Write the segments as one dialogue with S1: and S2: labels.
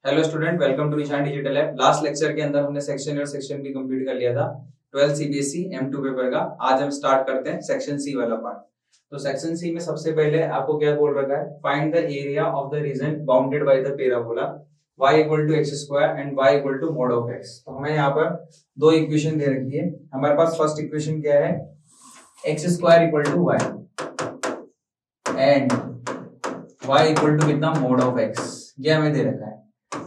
S1: Hello student, welcome to निशान digital app. Last lecture के अंदर हमने सेक्शन ए और सेक्शन बी कंप्लीट कर लिया था 12 सीबीएसई M2 पेपर का। आज हम स्टार्ट करते हैं सेक्शन सी वाला पार्ट। तो सेक्शन सी में सबसे पहले आपको क्या बोल रखा है, find the area of the region bounded by the parabola y equal to x square and y equal to mod of x। तो हमें यहाँ पर दो इक्वेशन दे रखी है। हमारे पास फर्स्ट इक्वेशन क्या है, x square equal to y and y equal to कितना, मॉड ऑफ x। ये हमें दे रखा है।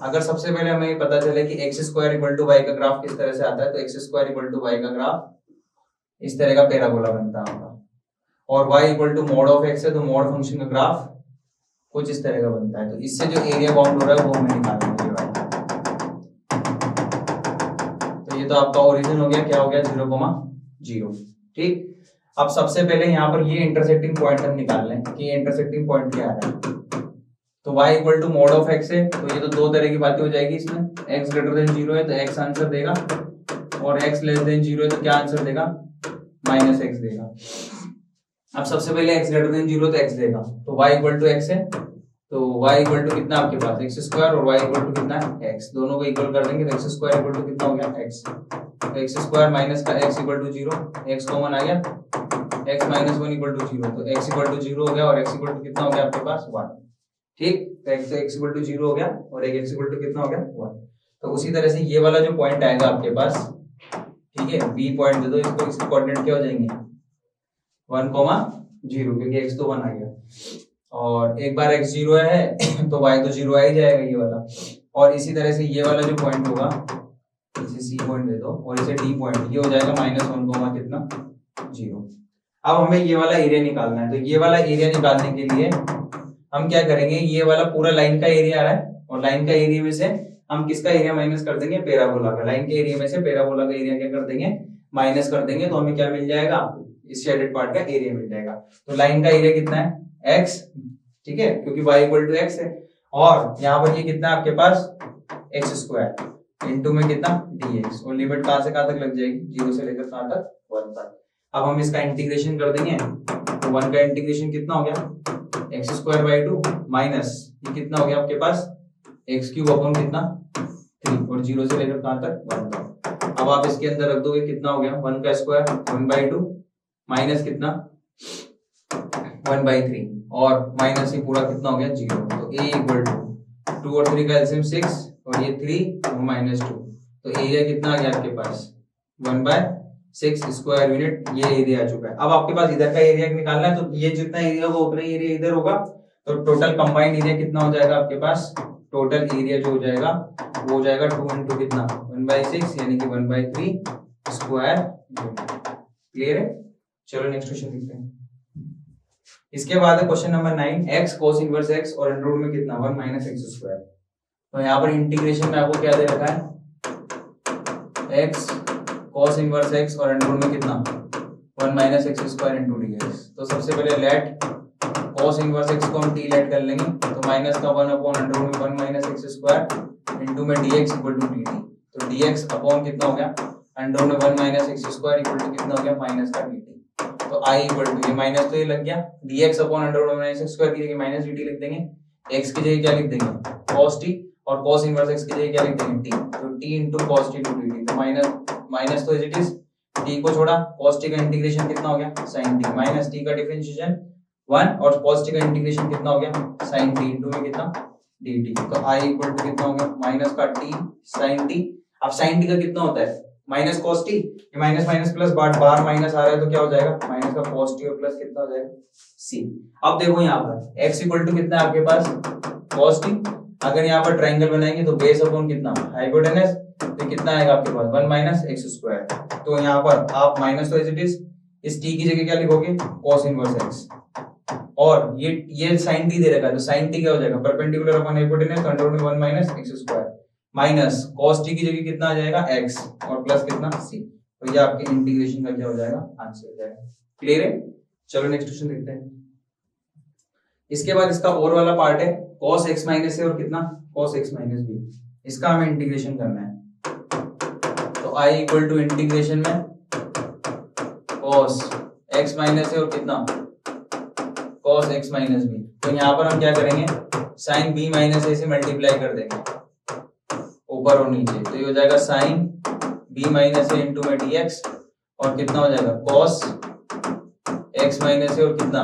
S1: अगर सबसे पहले हमें पता चले कि x square equal to y का ग्राफ किस तरह से आता है, तो x square equal to y का ग्राफ इस तरह का पैराबोला बनता होगा, और y equal to mod of x है तो मॉड फंक्शन का ग्राफ कुछ इस तरह का बनता है। तो इससे जो एरिया बाउंड हो रहा है वो हमें निकालना है। तो ये तो आपका ओरिजिन हो गया, क्या हो गया, 0,0। ठीक, अब सबसे पहले यहाँ पर ये इंटरसेक्टिंग पॉइंट हम निकाल लें कि ये इंटरसेक्टिंग पॉइंट क्या है। तो y equal to mod of x है, तो ये तो दो तरह की बातें हो जाएगी इसमें। x ग्रेटर देन 0 है तो x आंसर देगा, और x लेस देन 0 है तो क्या आंसर देगा, -x देगा। अब सबसे पहले x ग्रेटर देन 0 तो x देगा, तो y इक्वल टू x है, तो y इक्वल टू कितना आपके पास, x स्क्वायर, और y इक्वल टू कितना है, x। दोनों को इक्वल कर देंगे तो x स्क्वायर इक्वल टू कितना हो गया, x। तो x स्क्वायर माइनस का x equal to 0, x common आ गया, x माइनस 1 इक्वल टू 0, तो x इक्वल टू 0 हो गया, और x इक्वल टू कितना हो गया आपके पास, 1। ठीक, तो x इक्वल टू 0 हो गया, और एक x इक्वल टू कितना हो गया, 1। तो उसी तरह से ये वाला जो पॉइंट आएगा आपके पास, ठीक है, b पॉइंट दे दो इसको, इसके कोऑर्डिनेट क्या हो जाएंगे, 1,0, क्योंकि x तो 1 आ गया, और एक बार x 0 है तो y तो 0 आ ही जाएगा ये वाला। और इसी तरह से ये वाला जो पॉइंट होगा, इसे c पॉइंट दे दो और इसे d पॉइंट, ये हो जाएगा -1, कितना, 0। अब हमें ये वाला एरिया निकालना है। तो ये वाला एरिया निकालने के लिए हम क्या करेंगे, ये वाला पूरा लाइन का एरिया आ रहा है, और लाइन का एरिया में से हम किसका एरिया माइनस कर देंगे, पैराबोला का। लाइन के एरिया में से पैराबोला का एरिया क्या कर देंगे, माइनस कर देंगे, तो हमें क्या मिल जाएगा, इस शेडेड पार्ट का एरिया मिल जाएगा। तो लाइन का एरिया कितना है, x, ठीक है, क्योंकि y इक्वल टू x है, और यहाँ पर ये कितना है आपके पास, एक्स स्क्वायर इंटू में कितना, dx, और लिमिट कहां से कहां तक लग जाएगी, 0 से लेकर कहां तक, 1 तक। अब हम इसका इंटीग्रेशन कर देंगे, तो 1 का इंटीग्रेशन कितना हो गया, एक्स स्क्वायर बाई 2 माइनस ये कितना हो गया आपके पास, एक्स क्यूब अपॉन कितना, 3, और 0 से लेकर कहां तक, 1 तक। अब आप इसके अंदर रख दोगे, कितना हो गया, 1 का स्क्वायर 1/2 माइनस कितना, 1/3, और माइनस ये पूरा कितना हो गया, 0। तो a इक्वल टू 2 और 3 का एलसीएम 6, और ये 3 और -2, तो एरिया कितना आ गया आपके पास, 1/6 स्क्वायर यूनिट, ये एरिया आ चुका है। अब आपके पास इधर का एरिया निकालना है, तो ये जितना एरिया होगा उतना ही एरिया इधर होगा, तो टोटल कंबाइंड एरिया कितना हो जाएगा आपके पास, टोटल एरिया जो हो जाएगा वो हो जाएगा 2 इंटू कितना, 1/6 यानी कि 1/3 स्क्वायर यूनिट। क्लियर है, चलो नेक्स्ट क्वेश्चन देखते हैं। इसके बाद है question number 9, x cos inverse x और अंडर रूट में कितना, 1 माइनस एक्स स्क्वायर। तो यहाँ पर इंटीग्रेशन में आपको क्या दे रखा है, x cos इनवर्स x और अंडर रूट में कितना, 1 minus x square into dx। तो सबसे पहले लेट cos इनवर्स x को हम t लेट कर लेंगे, तो माइनस का 1 अपॉन अंडर रूट में 1 माइनस एक्स स्क्वायर इंटू में dx इक्वल टू dt। तो dx अपॉन कितना हो गया, अंडर रूट में 1 minus x square equal to कितना हो गया, माइनस का dt। तो i इक्वल टू, ये माइनस तो ये लग गया, dx upon under root minus x square की जगह माइनस dt लिख देंगे, x की जगह क्या लिख देंगे, cos t, और cos इनवर्स x की जगह क्या लिख देंगे, t। तो t into cos t into dt, तो माइनस तो एज इट इज, t को छोड़ा, cos t का इंटीग्रेशन कितना हो गया, sin t, माइनस t का डिफरेंशिएशन 1, और cos t का इंटीग्रेशन कितना हो गया, sin t इंटू में कितना, dt। तो i इक्वल टू कितना हो गया, माइनस का t sin t। अब sin t का कितना होता है, माइनस cos t, ये माइनस माइनस प्लस, बार माइनस आ रहा है तो क्या हो जाएगा, माइनस का cos t और प्लस कितना हो जाएगा, c। अब देखो यहाँ पर x इक्वल टू कितना है आपके पास, cos t। अगर यहाँ पर ट्राइंगल बनाएंगे तो बेस अपॉन कितना, हाइपोटेनस, तो कितना आएगा आपके पास, 1 माइनस एक्स स्क्वायर। तो यहाँ पर आप माइनस तो एज इट इज, इस t की जगह क्या लिखोगे, cos इनवर्स x, और ये sin t दे रखा है, तो sin t क्या हो जाएगा, perpendicular upon hypotenuse, under root में 1 minus x square, minus cos t की जगह कितना आ जाएगा, x, और प्लस कितना, c। तो ये आपके इंटीग्रेशन का क्या हो जाएगा, आंसर हो जाएगा। क्लियर है, चलो नेक्स्ट क्वेश्चन देखते हैं। इसके बाद इसका और वाला पार्ट है, cos x माइनस है और कितना, cos x माइनस b, इसका हमें इंटीग्रेशन करना है। तो i इक्वल टू इंटीग्रेशन में cos x माइनस है और कितना, cos x माइनस b। तो यहाँ पर हम क्या करेंगे, sin b माइनस a से मल्टीप्लाई कर देंगे, ऊपर और नीचे, तो ये हो जाएगा साइन b माइनस ए इंटू में dx, और कितना हो जाएगा cos x माइनस ए और कितना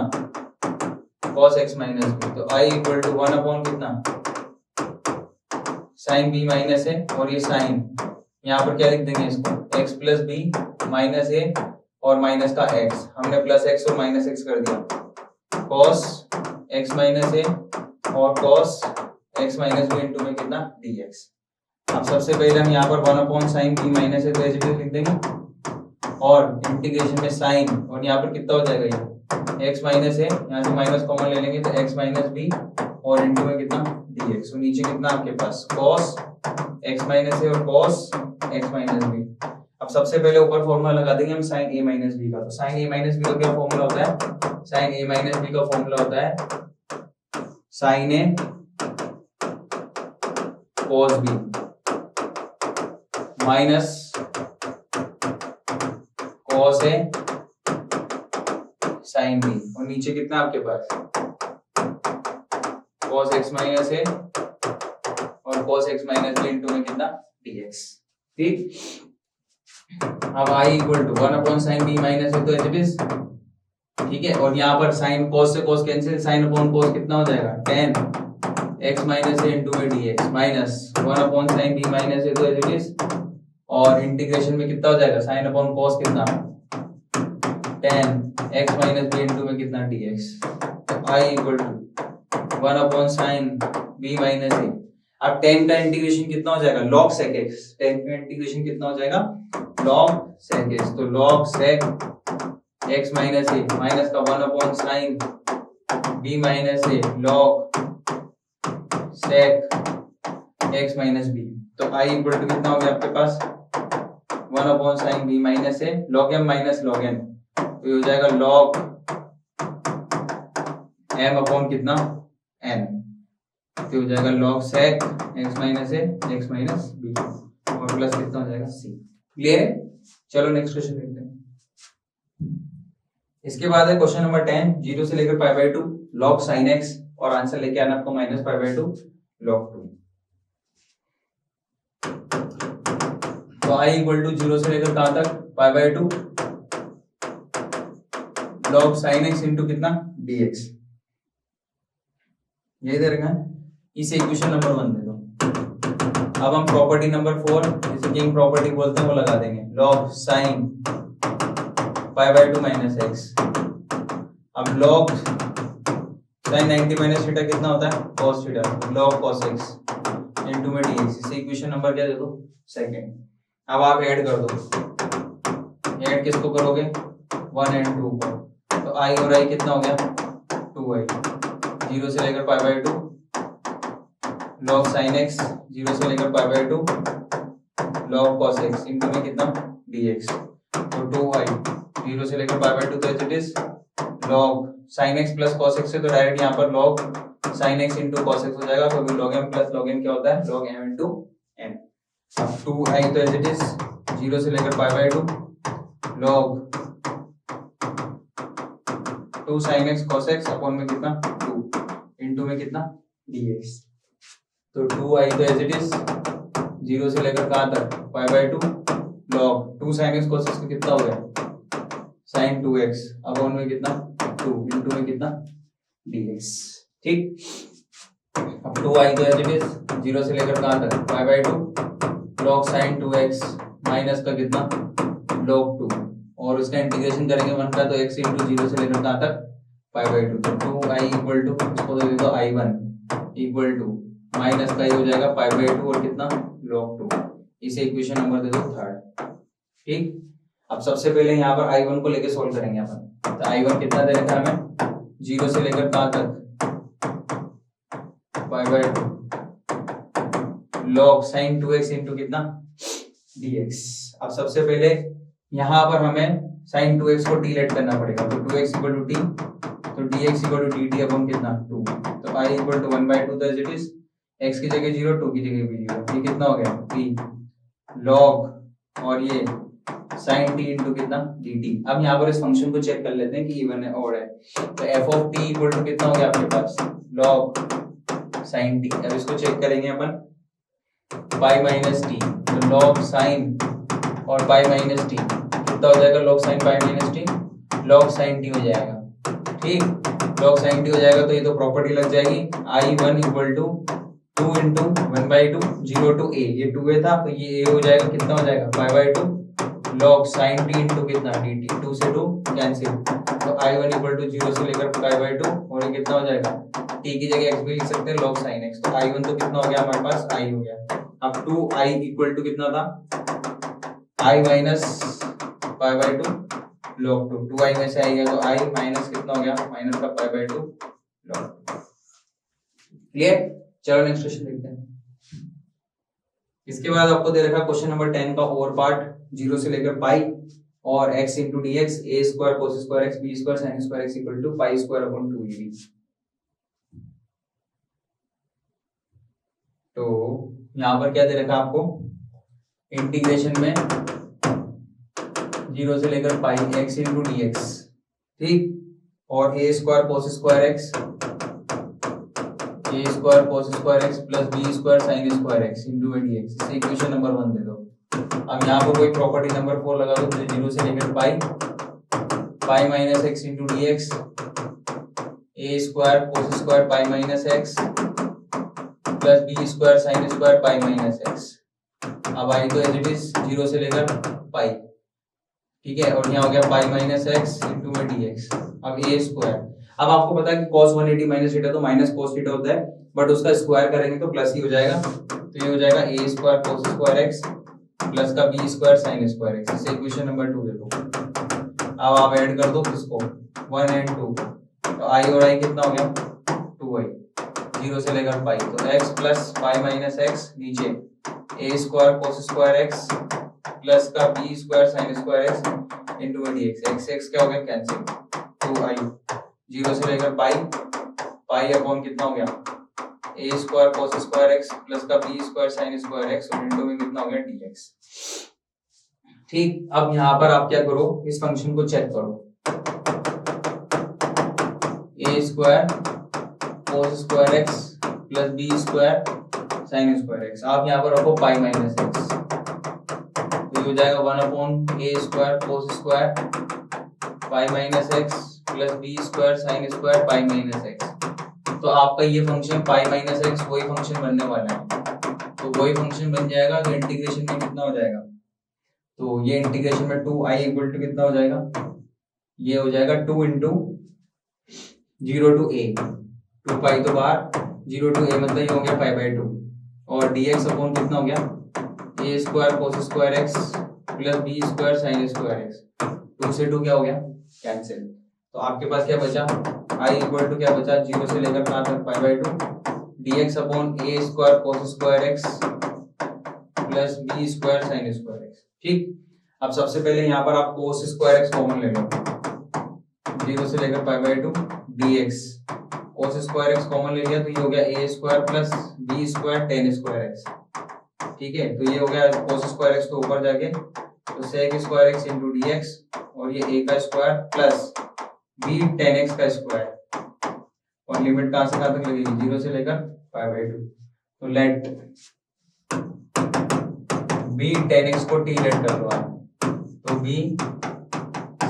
S1: cos x माइनस बी। तो i इक्वल टू 1 अपॉन कितना साइन b माइनस ए, और ये साइन यहाँ पर क्या लिख देंगे इसको x प्लस बी माइनस ए और माइनस का x, हमने प्लस x और माइनस x कर दिया, cos x माइनस ए और cos x minus b into में कितना dx। अब सबसे पहले हम यहाँ पर 1 अपॉन साइन बी माइनस ए तो एज इट इज लिख देंगे, और इंटीग्रेशन में साइन, और यहाँ पर कितना हो जाएगा ये x माइनस ए, यहाँ से माइनस कॉमन ले लेंगे तो x माइनस बी और इंटू में कितना dx, और नीचे कितना आपके पास cos x माइनस ए और cos x माइनस बी। अब सबसे पहले ऊपर फॉर्मूला लगा देंगे हम साइन a माइनस बी का। तो साइन a माइनस बी का क्या फॉर्मूला होता है, साइन a माइनस बी का फॉर्मूला होता है sine a cos b minus cos a sin b, और नीचे कितना आपके पास cos x माइनस a और cos x minus b into में कितना dx। ठीक, अब i equal to 1 upon sine b minus a तो एज इट इज, ठीक है, और यहाँ पर साइन cos से cos cancel, sine upon cos कितना हो जाएगा tan x minus a into में dx minus 1 upon sine b minus a तो एज इट इज, और इंटीग्रेशन में कितना हो जाएगा साइन अपॉन cos कितना tan x minus b into में कितना dx। तो i equal to 1 upon sine b minus a। अब tan का इंटीग्रेशन कितना हो जाएगा log sec x, tan का इंटीग्रेशन कितना हो जाएगा log sec x, तो log sec x minus a minus का 1 upon sine b minus a log sec x minus b। तो i इक्वल टू कितना हो गया आपके पास 1 upon sine b minus a log m minus log n, तो ये हो जाएगा log m अपॉन कितना n, तो हो जाएगा log sec x minus a x minus b, और प्लस कितना हो जाएगा c। क्लियर है? चलो नेक्स्ट क्वेश्चन देखते हैं। इसके बाद है क्वेश्चन नंबर 10, 0 से लेकर pi by 2 log sin x, और आंसर लेके आना आपको माइनस पाई बाई 2 log 2। तो i इक्वल टू 0 से लेकर कहां तक pi by 2 log sin x into कितना dx, यही दे रखा है, इसे इक्वेशन नंबर 1 दे दो। अब हम प्रॉपर्टी नंबर 4 जिसे किंग प्रॉपर्टी बोलते हैं वो लगा देंगे, log sin pi by 2 minus x। अब log sin 90 माइनस थीटा कितना होता है cos theta, log cos x into में dx, इसे इक्वेशन नंबर क्या दे दो सेकंड। अब आप ऐड कर दो, ऐड किसको करोगे 1 एंड 2 को, तो i और i कितना हो गया 2i, 0 से लेकर pi by 2 log sin x 0 से लेकर pi by 2 log cos x into में कितना dx, तो 2i 0 से लेकर पाई बाई 2 तो it is log sin x plus cos x से, तो डायरेक्ट यहाँ पर log sin x into cos x हो जाएगा, क्योंकि log m plus log n क्या होता है log m इंटू n। अब 2i तो एज इट इज 0 से लेकर pi by 2 log 2 sin x cos x upon में कितना 2 इंटू में कितना dx, तो 2i तो एज इट इज 0 से लेकर कहां तक pi by 2 log 2 sin x cos x का कितना हो गया sin 2x अपॉन में कितना 2 इंटू में कितना dx। ठीक, अब 2i तो एज इट इज 0 से लेकर कहां तक pi by 2 log sin 2x minus का कितना log 2, और उसका इंटीग्रेशन करेंगे 1 का, तो x इंटू 0 से लेकर कहां तक पाई बाई 2, तो 2i इक्वल टू इसको दे दो i1 इक्वल टू माइनस का ये हो जाएगा पाई बाई 2 और कितना log 2, इसे इक्वेशन नंबर दे दो थर्ड। ठीक, अब सबसे पहले यहाँ पर i1 को लेके सोल्व करेंगे अपन, तो i1 कितना दे रखा है हमें 0 से लेकर कहां तक pi by 2 log sin 2x into कितना dx। अब सबसे पहले यहाँ पर हमें sin 2x को t लेट करना पड़ेगा, तो 2x इक्वल टू t, तो dx इक्वल टू dt अपन कितना 2, तो i इक्वल टू 1 बाई 2 तो एज इट इज x की जगह 0 2 की जगह भी 0, ये कितना हो गया t log और ये sin t इंटू कितना dt। अब यहाँ पर इस फंक्शन को चेक कर लेते हैं कि इवन है ऑड है, तो f of t equal to कितना हो गया आपके पास log sin t। अब इसको चेक करेंगे अपन, पाई माइनस टी, तो लॉग साइन और पाई माइनस टी कितना हो जाएगा, log sine pi minus T, log sign T हो जाएगा। ठीक, लॉग साइन टी हो जाएगा तो ये तो प्रॉपर्टी लग जाएगी I1 equal to 2 into 1/2 0 to a, ये 2a था तो ये a हो जाएगा, कितना हो जाएगा π/2 लॉग साइन टी इंटू कितना dt, 2 से 2 कैंसिल, तो I1 इक्वल टू 0 से लेकर π/2 और ये कितना हो जाएगा, t की जगह x भी लिख सकते हैं लॉग साइन x, तो I1 तो कितना हो गया हमारे पास i हो गया। अब 2i इक्वल टू कितना था, i माइनस π/2 log 2, 2i में से आएगा तो i माइनस कितना हो गया, माइनस का π/2 log 2। क्लियर, चलो नेक्स्ट क्वेश्चन देखते हैं। इसके बाद आपको दे रखा क्वेश्चन नंबर 10 का और पार्ट 0 से लेकर पाई और x into d x a square cos square x b square sine square x equal to pi square upon 2ab। तो यहाँ पर क्या दे रखा आपको, इंटीग्रेशन में 0 से लेकर pi x into d x, ठीक, और a square cos square x a square cos square x plus b square sine square x into d x, इसे इक्वेशन नंबर 1 दे दो। अब यहाँ पर कोई प्रॉपर्टी नंबर 4 लगा दो, 0 से लेकर pi minus x into d x a square cos square pi minus x plus b square sine square pi minus x. अब आई तो एज इट इज 0 से लेकर पाई, ठीक है, और यहाँ हो गया पाई माइनस एक्स इंटू में डी एक्स। अब ए स्क्वायर, अब आपको पता है कि cos 180 माइनस थीटा तो माइनस cos थीटा होता है, बट उसका स्क्वायर करेंगे तो प्लस ही हो जाएगा, तो ये हो जाएगा a square cos square x plus का b square sine square x, इसे इक्वेशन नंबर 2 दे दो। अब आप ऐड कर दो किसको, 1 एंड 2, तो आई और आई कितना हो गया 2i 0 से लेकर पाई, तो x plus pi minus x नीचे a square cos square x plus का b square sine square x into में डी एक्स, एक्स एक्स क्या हो गया कैंसिल, 2i 0 से लेकर पाई अपॉन कितना हो गया a square cos square x plus का b square sine square x और इंटू में कितना हो गया dx। ठीक, अब यहाँ पर आप क्या करो, इस फंक्शन को चेक करो, a square cos square x plus b square sine square x, आप यहाँ पर रखो पाई माइनस एक्स, तो ये हो जाएगा 1 upon a square cos square pi minus x plus b square sine square pi minus x. तो आपका ये फंक्शन पाई माइनस एक्स वही फंक्शन बनने वाला है, तो वही फंक्शन बन जाएगा, तो इंटीग्रेशन में कितना हो जाएगा, तो ये इंटीग्रेशन में 2i इक्वल टू कितना हो जाएगा, ये हो जाएगा 2 इंटू 0 टू a, 2 पाई तो बाहर 0 टू a मतलब ये हो गया π/2 और dx अपॉन कितना हो गया a square cos square x plus b square sine square x, 2 से 2 क्या हो गया कैंसिल, तो आपके पास क्या बचा, i इक्वल टू क्या बचा 0 से लेकर कहां तक π/2 dx upon a square cos square x plus b square sine square x. ठीक, अब सबसे पहले यहाँ पर आप कोस स्क्वायर एक्स कॉमन ले लो, 0 से लेकर π/2 dx, cos square x common ले लिया तो ये हो गया a square plus b square tan square x, ठीक है, तो ये हो गया कोस स्क्वायर एक्स तो ऊपर जाके तो sec square x into d x और ये ए का स्क्वायर प्लस बी 10x का स्क्वायर और लिमिट कहां से कहां तक लगेगी 0 से लेकर π/2, तो लेट b 10x को t लेट कर लो आप, तो b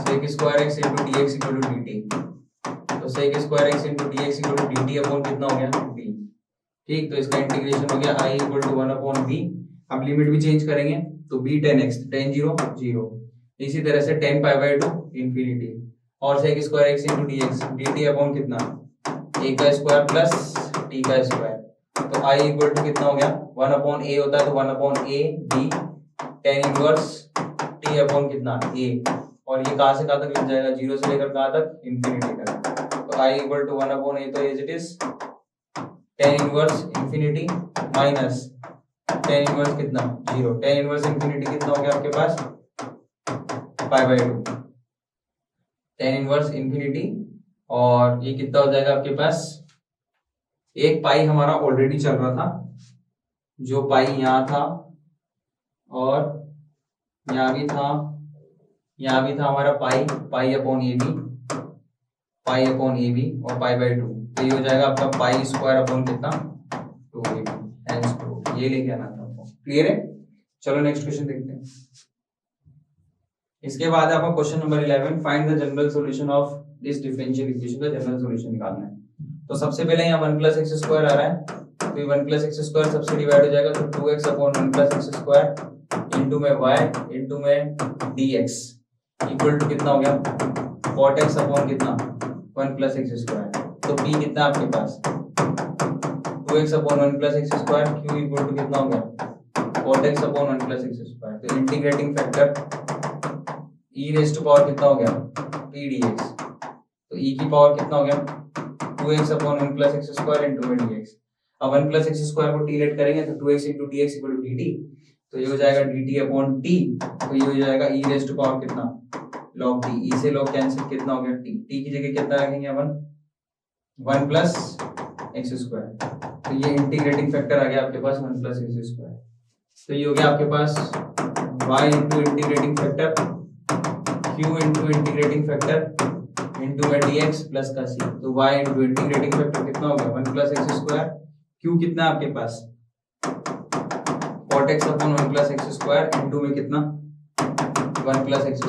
S1: sec square x into dx equal to dt, तो sec square x into dx equal to dt upon कितना हो गया b। ठीक, तो इसका इंटीग्रेशन हो गया i equal to 1 upon b, अब लिमिट भी चेंज करेंगे तो b 10x 10 0 0, इसी तरह से 10 π/2 इंफिनिटी और sec square x into dx dt upon कितना a का स्क्वायर प्लस t का स्क्वायर, तो i इक्वल टू कितना हो गया 1 अपॉन a होता है तो 1 upon a b 10 inverse t upon कितना a, और ये कहां से कहां तक लिख जाएगा 0 से लेकर कहां तक इंफिनिटी तक, तो i equal to 1 upon a तो as it is 10 inverse infinity minus 10 inverse कितना 0, 10 इनवर्स इंफिनिटी कितना हो गया आपके पास π/2, 10 इनवर्स इंफिनिटी और ये कितना हो जाएगा आपके पास, एक पाई हमारा ऑलरेडी चल रहा था, जो पाई यहाँ था और यहाँ भी था, यहाँ भी था हमारा पाई अपॉन ए बी और π/2, तो ये हो जाएगा आपका पाई स्क्वायर अपॉन कितना 2ab, ये लेके आना था आपको। क्लियर है? चलो नेक्स्ट क्वेश्चन देखते हैं। इसके बाद आपका question number 11, find the general solution of this differential equation का जनरल सॉल्यूशन निकालना है। तो सबसे पहले यहाँ 1 + x² आ रहा है, तो 1 + x² सबसे डिवाइड हो जाएगा, तो 2x अपॉन 1 + x² इंटू में y इंटू में dx इक्वल टू कितना हो गया, cot x अपॉन कितना 1 + x²। तो p कितना आपके पास 2x upon 1 + x², q equal to कितना हो गया cot x अपॉन 1 + x²। तो integrating factor e raise to power कितना हो गया p dx, तो e की पावर कितना हो गया 2x अपॉन 1 + x² इंटू में dx। अब 1 + x² को t लेट करेंगे तो 2x into dx equal to dt, तो ये हो जाएगा dt अपॉन t, तो ये हो जाएगा e रेज़ टू पावर कितना log t, e से log कैंसिल कितना हो गया t, t की जगह कितना रखेंगे अपन 1 + x², तो ये इंटीग्रेटिंग फैक्टर आ गया आपके पास 1 + x²। तो ये हो गया आपके पास y into integrating factor q into integrating factor into में dx प्लस का c, तो y इंटू इंटीग्रेटिंग फैक्टर कितना हो गया 1 + x², q कितना है आपके पास cot x upon 1 + x² into में कितना 1 + x²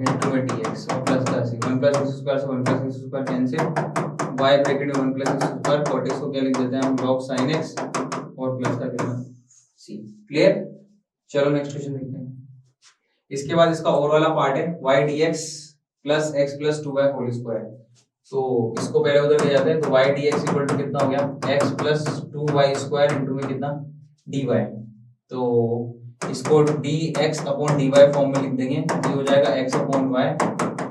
S1: इंटू में dx और प्लस का c, 1 + x² से 1 + x² कैंसिल, y ब्रैकेट में 1 + x² cot x को क्या लिख देते हैं हम log sin x और प्लस का कितना c। क्लियर? चलो नेक्स्ट क्वेश्चन देखते हैं। इसके बाद इसका और वाला पार्ट है y dx plus x plus 2y whole square, तो इसको पहले उधर ले जाते हैं, तो y dx इक्वल टू कितना हो गया x प्लस 2y² इंटू में कितना dy, तो इसको dx अपॉन dy फॉर्म में लिख देंगे, ये हो जाएगा x अपॉन y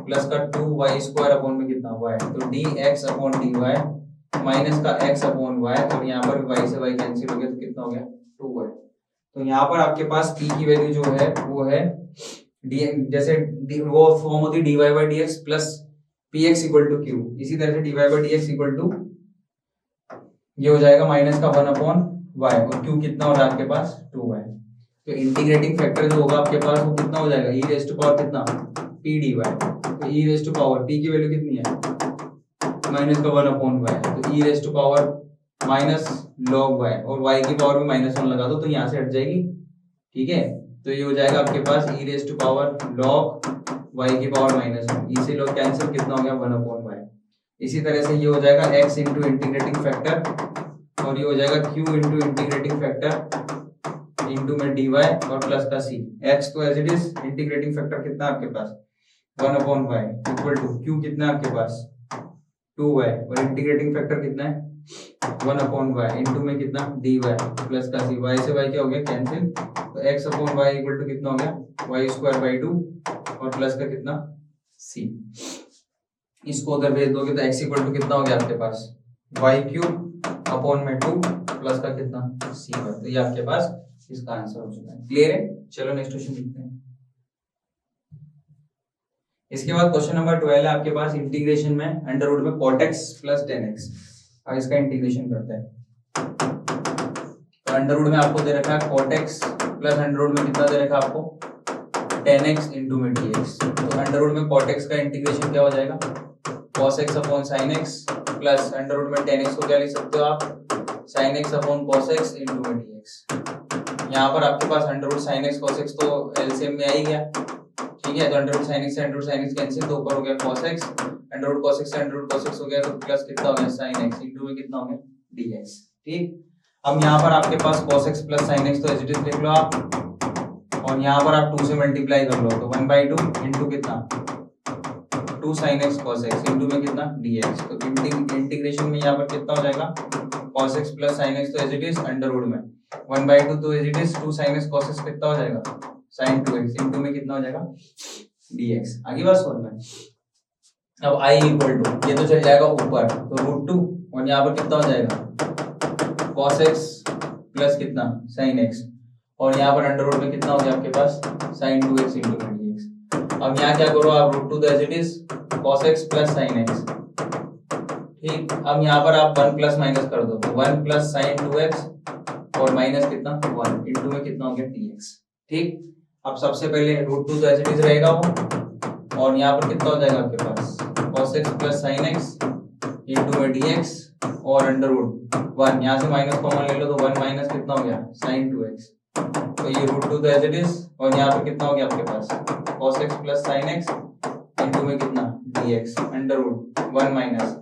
S1: प्लस का 2y² अपॉन में कितना y, तो dx अपॉन dy माइनस का x अपॉन y, और यहाँ पर y से y कैंसिल हो गया तो कितना हो गया 2y। तो यहाँ पर आपके पास p की वैल्यू जो है वो है जैसे वो फॉर्म होती है dy/dx plus px equal to q, इसी तरह से dy/dx इक्वल टू ये हो जाएगा माइनस का 1 अपॉन y, और q कितना हो रहा है आपके पास 2y। तो इंटीग्रेटिंग फैक्टर जो होगा आपके पास वो कितना हो जाएगा e रेज़ टू पावर कितना p dy, तो e raise to power p की वैल्यू कितनी है माइनस का 1 अपॉन y, तो e raise to power minus log y, और y की पावर में -1 लगा दो तो यहाँ से हट जाएगी, ठीक है। तो ये हो जाएगा आपके पास e raise to power log y की पावर -1, e से log कैंसिल कितना हो गया 1 अपॉन y। इसी तरह से ये हो जाएगा x इंटू इंटीग्रेटिंग फैक्टर, और ये हो जाएगा q into integrating factor into में dy और प्लस का c, x तो as it is, integrating factor कितना आपके पास 1 upon y equal to q कितना आपके पास 2y, और इंटीग्रेटिंग फैक्टर कितना है 1 अपॉन y इंटू में कितना dy प्लस का c, y से y क्या हो गया कैंसिल, तो x upon y equal to कितना हो गया y²/2 और प्लस का कितना c। इसको उधर भेज दोगे तो x इक्वल टू कितना हो गया आपके पास y³ अपॉन में 2 प्लस का कितना c, तो ये आपके पास इसका आंसर हो चुका है। क्लियर है? चलो नेक्स्ट क्वेश्चन देखते हैं। इसके बाद क्वेश्चन नंबर 12 है आपके पास इंटीग्रेशन में अंडर रूट में cot x प्लस 10x। अब इसका इंटीग्रेशन करते हैं, तो अंडर रूट में आपको दे रखा है cot x plus under root में कितना दे रखा है आपको 10x इंटू में dx, तो अंडर रूट में cot x का इंटीग्रेशन क्या हो जाएगा cos x upon sin x plus under root में 10x को क्या लिख सकते हो आप sin x अपॉन cos x इंटू में dx। यहाँ पर आपके पास under root sin x cos x तो एलसीएम में आ ही गया, ठीक है, तो अंडर रूट sin x से under root sin x cancel, तो ऊपर हो गया cos x, under root cos x से अंडर रूट cos x हो गया, तो प्लस कितना हो गया sin x इंटू में कितना हो गया dx। ठीक, अब यहाँ पर आपके पास cos x plus sin x तो एज इट इज लिख लो आप, और यहाँ पर आप 2 से मल्टीप्लाई कर लो, तो 1/2 इंटू कितना 2 sin x cos x into में कितना dx। तो इंटीग्रेशन में यहाँ पर कितना हो जाएगा cos x plus sin x तो as it is under root में 1/2 तो as it is 2 sin x cos x कितना हो जाएगा sin 2x इंटू में कितना हो जाएगा dx। आगे बात समझ में। अब i इक्वल टू ये तो चल जाएगा ऊपर, तो √2, और यहाँ पर कितना हो जाएगा cos x प्लस कितना sin x, और यहाँ पर अंडर रूट में कितना हो गया आपके पास sin 2x इंटू में dx। अब यहाँ क्या करो आप √2 तो as it is cos x plus sin x, ठीक। अब यहाँ पर आप 1 प्लस माइनस कर दो, तो 1 प्लस sin 2x और माइनस कितना 1 इंटू में कितना हो गया dx, ठीक। अब सबसे पहले √2 तो एज इट इज रहेगा वो, और यहाँ पर कितना हो जाएगा आपके पास cos x plus sin x into में dx और अंडर रूट 1, यहाँ से माइनस कॉमन ले लो तो 1 माइनस कितना हो गया sin 2x, तो ये रूट टू तो एज इट इज, और यहाँ पर कितना हो गया आपके पास cos x plus sin x into में कितना dx अंडर रूट 1 माइनस,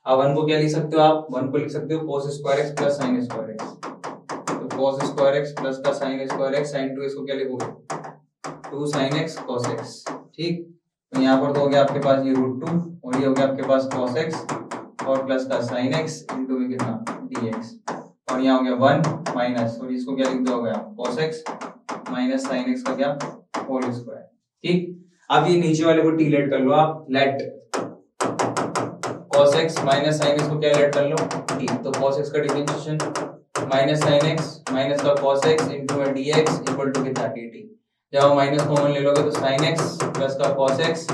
S1: अब 1 को क्या लिख सकते हो आप, 1 को लिख सकते हो cos square x plus sin square x, तो cos स्क्वायर x प्लस का sin square x sin 2x को क्या लिखोगे 2 sin x cos x, ठीक। तो यहाँ पर तो हो गया आपके पास ये रूट 2 और ये हो गया आपके पास cos x और प्लस का sin x इंटू में कितना dx, और यहाँ हो गया 1 माइनस, और इसको क्या लिख दोगे आप cos x minus sin x का क्या होल स्क्वायर, ठीक। अब ये नीचे वाले को टी लेट कर लो आप, let cos x minus sin x को क्या लेट कर लो टी, तो cos x का differentiation minus sin x minus का cos x इंटू में dx इक्वल टू कितना dt, जब माइनस कॉमन ले लोगे तो sin x प्लस का cos x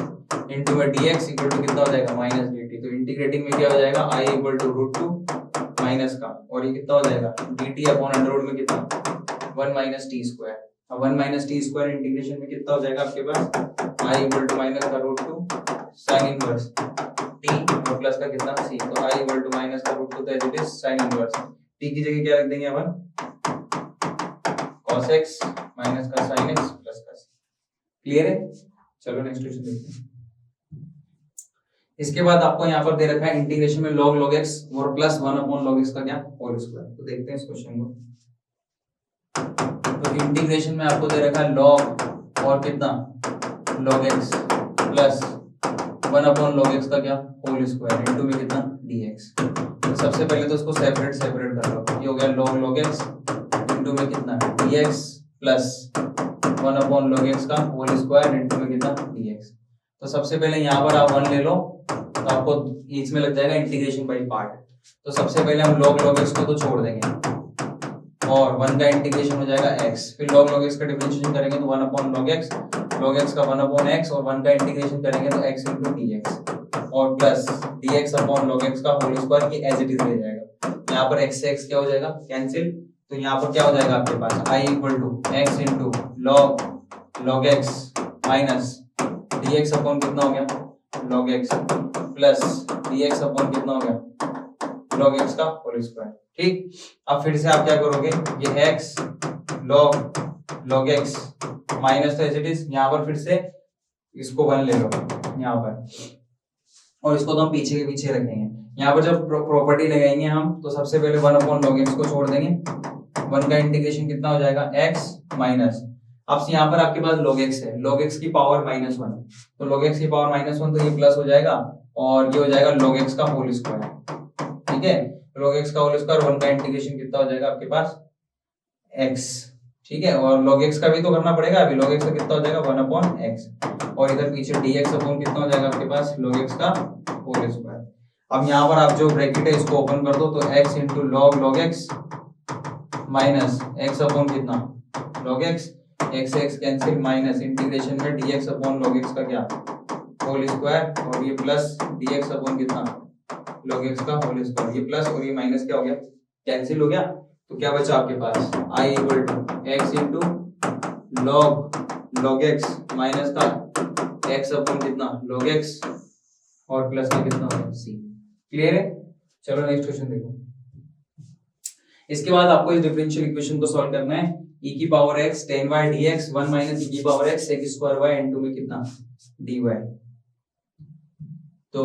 S1: इंटू में dx इक्वल टू कितना हो जाएगा माइनस dt, तो इंटीग्रेटिंग में क्या हो जाएगा i equal to root 2 minus का, और ये कितना हो जाएगा dt अपॉन अंडर रूट में कितना 1 माइनस टी स्क्वायर, अब 1 माइनस टी स्क्वायर इंटीग्रेशन में कितना हो जाएगा आपके पास i इक्वल टू माइनस का रूट 2 साइन इनवर्स टी और प्लस का कितना c, तो i इक्वल टू माइनस का रूट 2 तो as it is sine inverse t की जगह क्या रख देंगे अपन cos x माइनस का sin x प्लस का c, क्लियर है। चलो नेक्स्ट क्वेश्चन देखते हैं। इसके बाद आपको यहाँ पर दे रखा है इंटीग्रेशन में log x और प्लस 1 अपॉन log x का क्या होल स्क्वायर, तो देखते हैं इस क्वेश्चन को। तो इंटीग्रेशन में आपको दे रखा है log और कितना log x plus 1 upon log x का क्या होल स्क्वायर इंटू में कितना dx, तो सबसे पहले तो उसको सेपरेट कर लो, ये हो गया log x इंटू में कितना dx plus 1 upon log x का होल स्क्वायर इंटू में कितना dx, तो सबसे पहले यहाँ पर आप 1 ले लो तो आपको इसमें लग जाएगा इंटीग्रेशन बाय पार्ट, तो सबसे पहले हम log x को तो छोड़ देंगे और 1 का इंटीग्रेशन हो जाएगा x, फिर log x का डिफरेंशिएशन करेंगे तो 1 अपॉन log x का 1 अपॉन x और 1 का इंटीग्रेशन करेंगे तो x इंटू dx और plus dx upon log x का होल स्क्वायर, ये एज इट इज रह जाएगा, यहाँ पर x से x क्या हो जाएगा कैंसिल, तो यहाँ पर क्या हो जाएगा आपके पास i equal to x into log x minus dx upon कितना हो गया log x plus dx upon कितना हो गया log x का होल स्क्वायर, ठीक। अब फिर से आप क्या करोगे, ये x log x माइनस तो एज इट इज, यहाँ पर फिर से इसको 1 ले लो यहाँ पर, और इसको तो हम पीछे के पीछे रखेंगे, यहाँ पर जब प्रॉपर्टी लगाएंगे हम तो सबसे पहले 1 अपॉन log x को छोड़ देंगे, 1 का इंटीग्रेशन कितना हो जाएगा x माइनस, अब यहाँ पर आपके पास log x है, log x की पावर -1, तो log x की पावर -1 तो ये प्लस हो जाएगा और ये हो जाएगा log x का होल स्क्वायर, ठीक है। log x का होल स्क्वायर 1 का इंटीग्रेशन कितना हो जाएगा आपके पास x, ठीक है, और log x का भी तो करना पड़ेगा, अभी log x का कितना हो जाएगा 1 अपॉन x, और इधर पीछे dx अपॉन कितना हो जाएगा आपके पास log x का होल स्क्वायर। अब यहाँ पर आप जो ब्रैकेट है इसको ओपन कर दो तो x into log x minus x upon कितना log x cancel minus integration में dx अपॉन log x का क्या होल स्क्वायर और ये प्लस dx अपॉन कितना log x का होल स्क्वायर, ये प्लस और ये माइनस क्या हो गया कैंसिल हो गया, तो क्या बचा आपके पास i equal to x into log x minus का x अपॉन कितना log x और प्लस का कितना होगा c, क्लियर है। चलो नेक्स्ट क्वेश्चन देखो। इसके बाद आपको इस डिफरेंशियल इक्वेशन को सॉल्व करना है, e की power x tan y dx 1 minus e की power x sec square y into में कितना dy, तो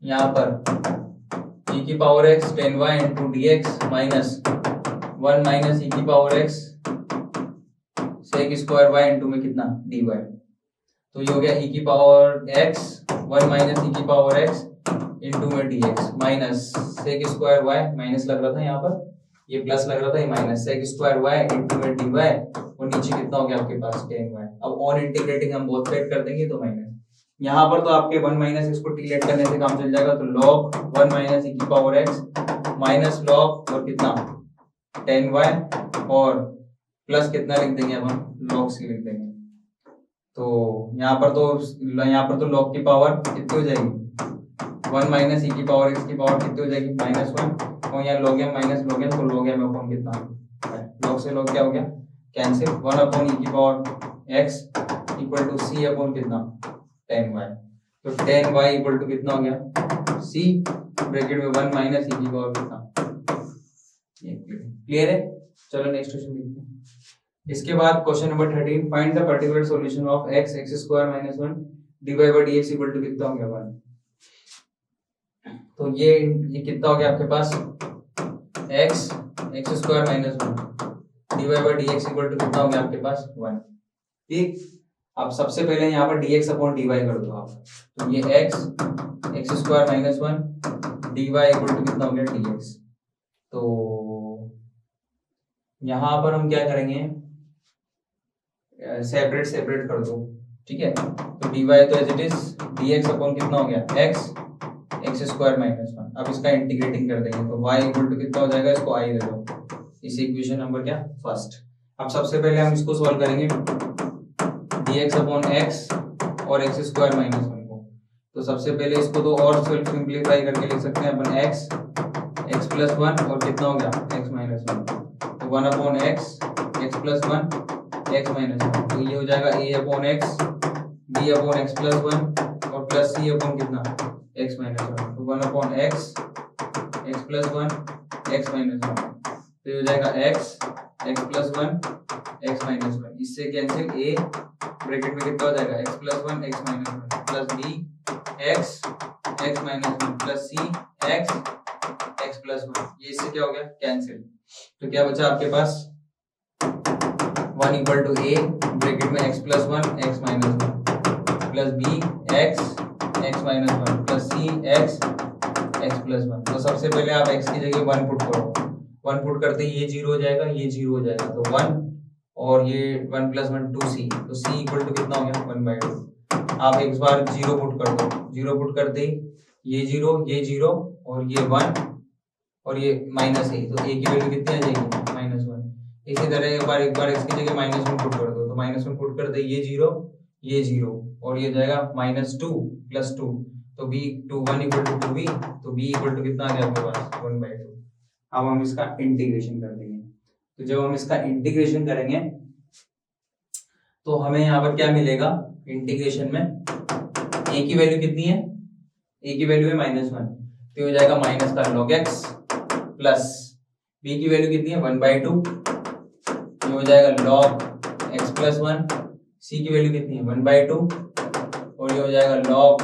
S1: यहाँ पर e की power x tan y into dx minus 1 minus e की power x sec square y into में कितना dy, तो ये हो गया e की पावर x 1 माइनस e की पावर x इंटू में dx minus sec square y, minus लग रहा था यहाँ पर, ये प्लस लग रहा था, ये minus sec square y into में dy और नीचे कितना हो गया आपके पास tan y, अब ऑन इंटीग्रेटिंग हम बोथ साइड कर देंगे तो माइनस, यहाँ पर तो आपके 1 माइनस इसको टीलेट करने से काम चल जाएगा, तो log 1 माइनस e की पावर x माइनस log और कितना tan y और प्लस कितना लिख देंगे अपन log c लिख देंगे, तो यहाँ पर तो log की पावर कितनी हो जाएगी 1 माइनस e की पावर x की पावर कितनी हो जाएगी -1, और यहाँ log m minus log m, तो log m अपॉन कितना log से log क्या हो गया कैंसिल, 1 अपॉन e की power x equal to c upon कितना tan y, तो tan y इक्वल टू कितना हो गया c ब्रैकेट में 1 माइनस e की पावर कितना क्लियर है। चलो नेक्स्ट क्वेश्चन देखते हैं। इसके बाद question number 13, find the particular solution of x x square minus 1 divide by dx equal to कितना हो गया 1। तो ये कितना हो गया आपके पास x x square minus 1 divide by dx equal to कितना हो गया आपके पास 1। ठीक, अब सबसे पहले यहाँ पर dx अपॉन dy कर दो आप। तो ये x x square minus 1 dy equal to कितना हो गया dx। तो यहाँ पर हम क्या करेंगे, सेपरेट सेपरेट कर दो। ठीक है, तो dy तो as it is dx upon कितना हो गया x x स्क्वायर माइनस 1। अब इसका इंटीग्रेटिंग कर देंगे तो y इक्वल टू कितना हो जाएगा, इसको i ले लो, इस इक्वेशन नंबर क्या फर्स्ट। अब सबसे पहले हम इसको सॉल्व करेंगे dx अपॉन x और x स्क्वायर माइनस 1 को। तो सबसे पहले इसको तो और सिंप्लीफाई करके लिख सकते हैं अपन x प्लस 1 और कितना हो गया x माइनस 1। तो 1 upon x plus 1 x minus 1। तो ये हो जाएगा a upon x b upon x plus 1 और प्लस c अपॉन कितना x माइनस 1। तो 1 upon x plus 1 x minus 1। तो ये हो जाएगा x प्लस 1 x माइनस 1। इससे कैंसिल a ब्रैकेट में कितना हो जाएगा x plus 1 x minus 1 plus b x minus 1 plus c x plus 1। ये इससे क्या हो गया कैंसिल। तो क्या बचा आपके पास 1 इक्वल टू a ब्रैकेट में x plus 1 x minus 1 plus b x minus 1 plus c x plus 1। तो सबसे पहले आप x की जगह 1 पुट करो। 1 पुट करते ही ये 0 हो जाएगा, ये 0 हो जाएगा, तो 1 और ये 1 प्लस 1 2c। तो c इक्वल टू कितना हो गया 1/2। आप एक बार 0 पुट कर दो। 0 पुट करते ही ये 0 और ये 1 और ये माइनस a। तो a की वैल्यू कितनी आ जाएगी -1। इसी तरह एक बार x की जगह -1 पुट कर दो। तो -1 पुट करते ही ये 0 और ये जाएगा -2 प्लस 2। तो b 1 इक्वल टू 2b। तो b इक्वल टू कितना आ गया आपके पास 1/2। अब हम इसका इंटीग्रेशन कर देंगे। तो जब हम इसका इंटीग्रेशन करेंगे तो हमें यहाँ पर क्या मिलेगा इंटीग्रेशन में, a की वैल्यू कितनी है, a की वैल्यू है -1। तो हो जाएगा माइनस का log x प्लस b की वैल्यू कितनी है 1/2। ये हो जाएगा log x प्लस 1। c की वैल्यू कितनी है 1/2 और ये हो जाएगा log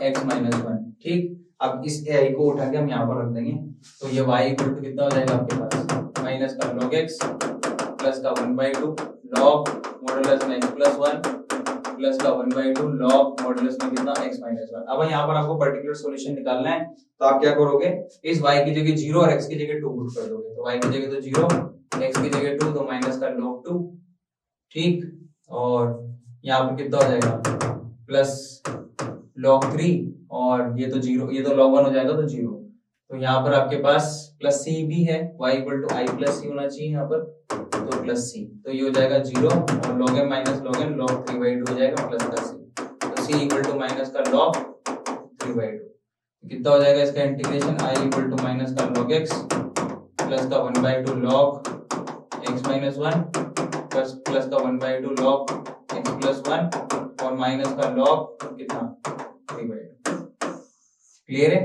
S1: x माइनस 1। ठीक, अब इस a को उठा के हम यहाँ पर रख देंगे। तो ये y इक्वल टू कितना हो जाएगा आपके पास माइनस का log x प्लस का 1/2 log मॉडुलस में x प्लस 1 प्लस का 1/2 log मॉडुलस में कितना x माइनस 1। अब यहाँ पर आपको पर्टिकुलर सॉल्यूशन निकालना है। तो आप क्या करोगे, इस y की जगह 0 और x की जगह 2 पुट कर दोगे। तो y की जगह तो 0, x की जगह 2, तो माइनस का log 2। ठीक, और यहाँ पर कितना हो जाएगा प्लस log 3 और ये तो 0, ये तो log 1 हो जाएगा तो 0। तो यहाँ पर आपके पास प्लस c भी है, y equal to i plus c होना चाहिए यहाँ पर, तो प्लस c। तो ये हो जाएगा 0 और log m minus log n log 3/2 हो जाएगा प्लस का c। तो c इक्वल टू माइनस का log 3/2। कितना हो जाएगा इसका integration, i equal to minus का log x प्लस का 1/2 log x माइनस 1 प्लस का 1/2 log x प्लस 1 और माइनस का log कितना 3/2। क्लियर है।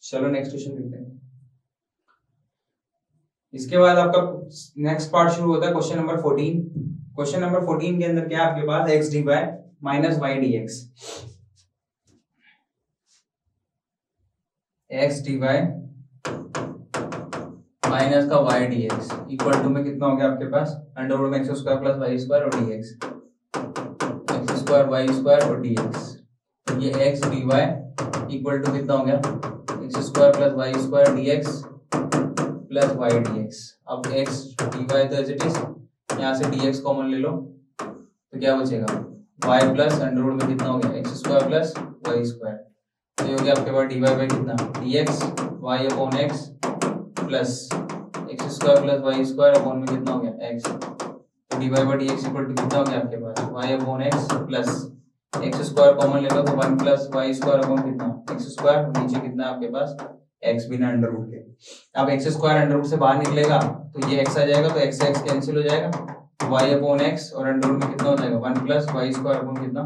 S1: चलो नेक्स्ट क्वेश्चन देखते हैं। इसके बाद आपका नेक्स्ट पार्ट शुरू होता है क्वेश्चन नंबर 14। क्वेश्चन नंबर 14 के अंदर क्या आपके पास x dy minus y dx, x dy minus का y dx इक्वल टू में कितना हो गया आपके पास अंडर रूट में x square plus y square और dx, x square y square और dx। तो ये x dy इक्वल टू कितना हो गया x square plus y square dx plus y dx। अब x dy तो एज इट इज, यहाँ से dx कॉमन ले लो तो क्या बचेगा y प्लस अंडर रूट में कितना हो गया x square plus y square. तो ये हो गया आपके पास dy बाई कितना dx y upon x plus x square plus y square upon में कितना हो गया x। तो dy by dx equal to कितना हो गया आपके पास y upon x plus x square common ले लो तो 1 प्लस y स्क्वायर अपॉन कितना x स्क्वायर, नीचे कितना है आपके पास x बिना अंडर रूट के। अब x स्क्वायर अंडर रूट से बाहर निकलेगा तो ये x आ जाएगा, तो x से x कैंसिल हो जाएगा, y अपॉन x और अंडर रूट में कितना हो जाएगा 1 प्लस y स्क्वायर अपॉन कितना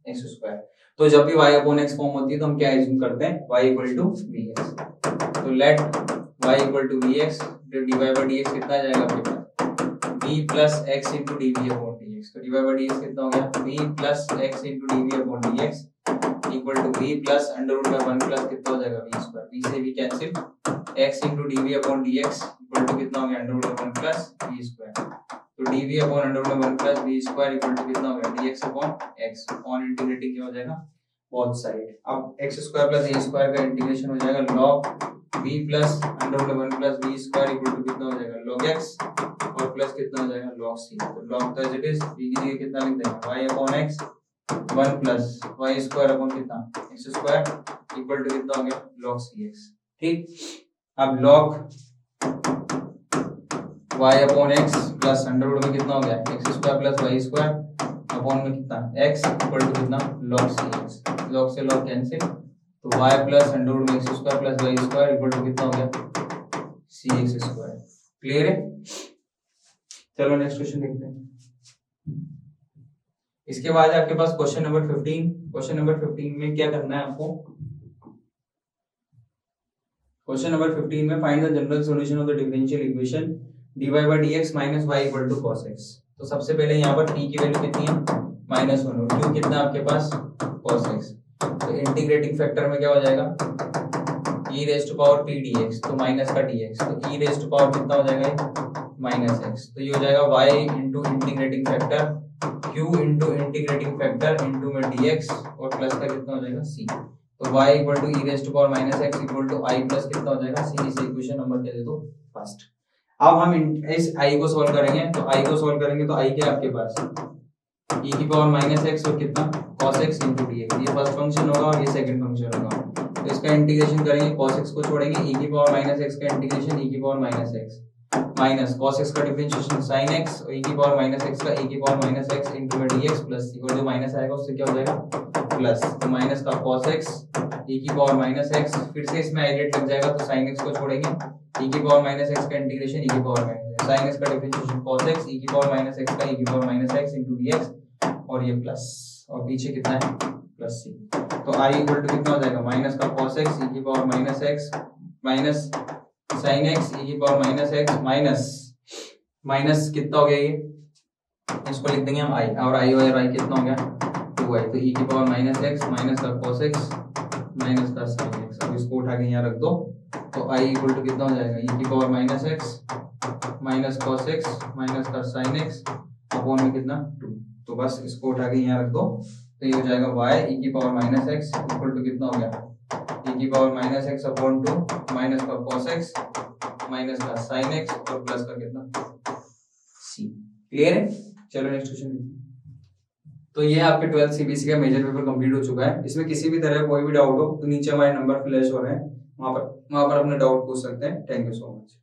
S1: x स्क्वायर। तो जब भी y अपॉन x फॉर्म होती है तो हम क्या एज्यूम करते हैं y इक्वल टू bx। तो let y equal to v x, d y by d x कितना आ जाएगा आपके पास v plus x into d v upon d x. तो d y by d x कितना हो गया v plus x into d v upon d x equal to v plus under root में 1 प्लस कितना हो जाएगा v स्क्वायर, v से v cancel, x into d v upon d x equal to कितना हो गया अंडर रूट में 1 plus v square. तो d v upon under root में 1 plus v square equal to कितना हो गया dx upon x, upon integrating क्या हो जाएगा बोथ साइड। अब x square plus a square का इंटीग्रेशन हो जाएगा log v plus under root में 1 plus v square equal to कितना हो जाएगा log x और प्लस कितना हो जाएगा log c। तो log तो एज इट इज v की जगह कितना लिख देंगे y upon x 1 plus y square upon कितना x स्क्वायर इक्वल टू कितना हो गया log cx। ठीक, अब log y upon x plus under root में कितना हो गया x square plus y square upon में कितना x इक्वल टू कितना log cx, log से log कैंसिल, तो y प्लस अंडर रूट में x square plus y square equal to कितना हो गया cx स्क्वायर। क्लियर है? चलो नेक्स्ट क्वेश्चन देखते हैं। इसके बाद आपके पास क्वेश्चन नंबर 15। क्वेश्चन नंबर 15 में क्या करना है आपको, क्वेश्चन नंबर 15 में find the general solution of the differential equation dy by dx minus y equal to cos x। तो सबसे पहले यहाँ पर t की वैल्यू कितनी है -1 और q कितना है आपके पास cos x। तो इंटीग्रेटिंग फैक्टर में क्या हो जाएगा e raised to power p dx, तो माइनस का dx, तो e raised to power कितना हो जाएगा -x, तो ये हो जाएगा y into integrating factor q into integrating factor into में dx और प्लस का कितना हो जाएगा c। तो y equal to e raised to power -x equal to i plus कितना हो जाएगा c। इसे इक्वेशन नंबर क्या दे दो फर्स्ट। अब हम इस i को सॉल्व करेंगे, तो i को सॉल्व करेंगे तो i क्या है आपके पास e की पावर -x और कितना cos x into dx, ये फर्स्ट फंक्शन होगा और ये सेकंड फंक्शन होगा। तो इसका इंटीग्रेशन करेंगे, cos x को छोड़ेंगे, e की पावर -x का इंटीग्रेशन e की power -x minus cos x का डिफरेंशिएशन sin x और e की पावर -x का e की पावर -x into में dx प्लस c, और जो माइनस आएगा उससे क्या हो जाएगा प्लस, तो माइनस का cos x e की पावर -x, फिर से इसमें आइलेट लग जाएगा तो sin x को छोड़ेंगे, e की पावर -x का इंटीग्रेशन e की पावर sin x का डिफरेंशिएशन cos x e की पावर -x का e की पावर -x into dx और ये प्लस, और पीछे कितना है प्लस c। तो i इक्वल टू कितना हो जाएगा माइनस का cos x e की power -x minus sin x e की पावर -x माइनस कितना हो गया ये, इसको लिख देंगे हम i, और i और i कितना हो गया 2i, तो e की पावर -x माइनस का cos x माइनस का sin x। अब इसको उठा के यहाँ रख दो, तो i इक्वल टू कितना हो जाएगा e की power -x minus cos x minus का sin x अपॉन में कितना 2। तो बस इसको उठा के यहाँ रख दो, तो ये हो जाएगा y e की पावर -x इक्वल टू कितना हो गया e की पावर -x अपॉन 2 माइनस का cos x माइनस का sin x और प्लस का कितना c। क्लियर है? चलो नेक्स्ट क्वेश्चन। तो ये आपके 12th सीबीएसई का मेजर पेपर कंप्लीट हो चुका है। इसमें किसी भी तरह कोई भी डाउट हो तो नीचे हमारे नंबर फ्लैश हो रहे हैं, वहां पर अपने डाउट पूछ सकते हैं। Thank you so much.